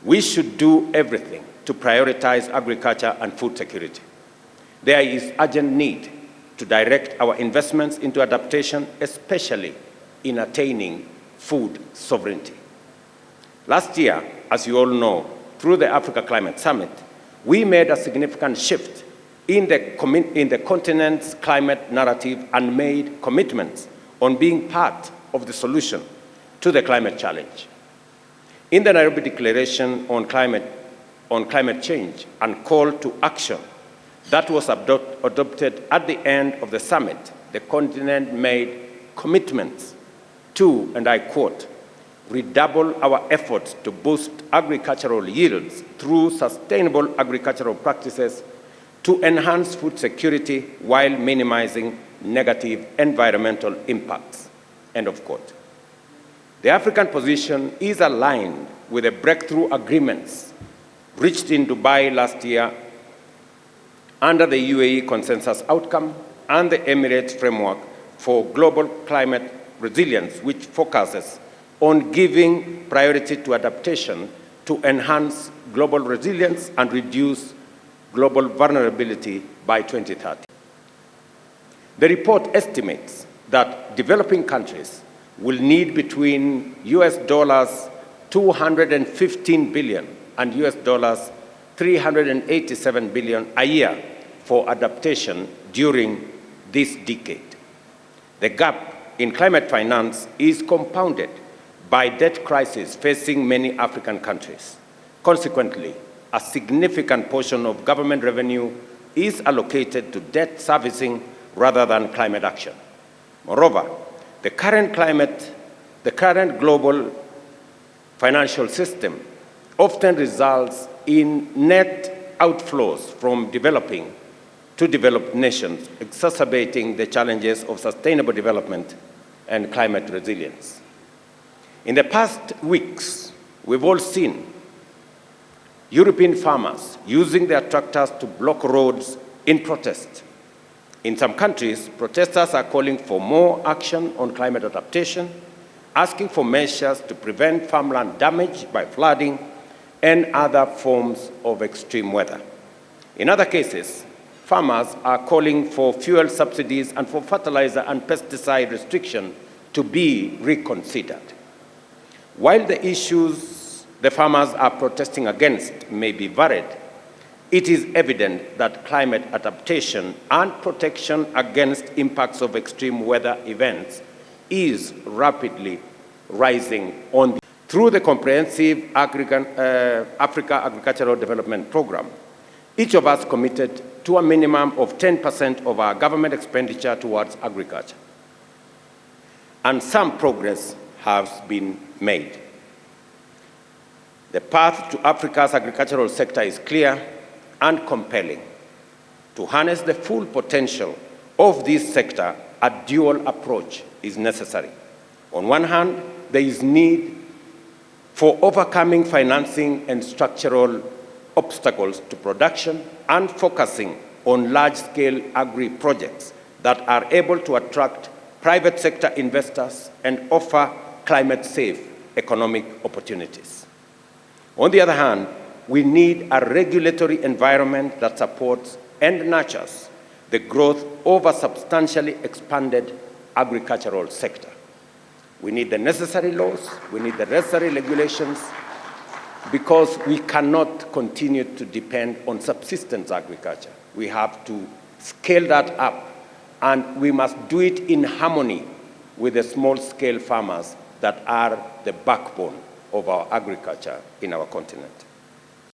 We should do everything to prioritize agriculture and food security. There is urgent need to direct our investments into adaptation, especially in attaining food sovereignty. Last year, as you all know, through the Africa Climate Summit, we made a significant shift in the continent's climate narrative and made commitments on being part of the solution to the climate challenge. In the Nairobi Declaration on climate change and call to action that was adopted at the end of the summit, the continent made commitments to, and I quote, redouble our efforts to boost agricultural yields through sustainable agricultural practices to enhance food security while minimizing negative environmental impacts, end of quote. The African position is aligned with the breakthrough agreements reached in Dubai last year under the UAE Consensus Outcome and the Emirates Framework for Global Climate Resilience, which focuses on giving priority to adaptation to enhance global resilience and reduce global vulnerability by 2030. The report estimates that developing countries will need between $215 billion and $387 billion a year for adaptation during this decade. The gap in climate finance is compounded by debt crisis facing many African countries. Consequently, a significant portion of government revenue is allocated to debt servicing rather than climate action. Moreover, the current global financial system often results in net outflows from developing to developed nations, exacerbating the challenges of sustainable development and climate resilience. In the past weeks, we've all seen European farmers using their tractors to block roads in protest. In some countries, protesters are calling for more action on climate adaptation, asking for measures to prevent farmland damage by flooding and other forms of extreme weather. In other cases, farmers are calling for fuel subsidies and for fertilizer and pesticide restriction to be reconsidered. While the issues the farmers are protesting against may be varied, it is evident that climate adaptation and protection against impacts of extreme weather events is rapidly rising through the comprehensive Africa Agricultural Development Program. Each of us committed to a minimum of 10% of our government expenditure towards agriculture. And some progress has been made. The path to Africa's agricultural sector is clear and compelling. To harness the full potential of this sector, a dual approach is necessary. On one hand, there is need for overcoming financing and structural obstacles to production and focusing on large-scale agri-projects that are able to attract private sector investors and offer climate-safe economic opportunities. On the other hand, we need a regulatory environment that supports and nurtures the growth of a substantially expanded agricultural sector. We need the necessary laws, we need the necessary regulations, because we cannot continue to depend on subsistence agriculture. We have to scale that up, and we must do it in harmony with the small-scale farmers that are the backbone of our agriculture in our continent.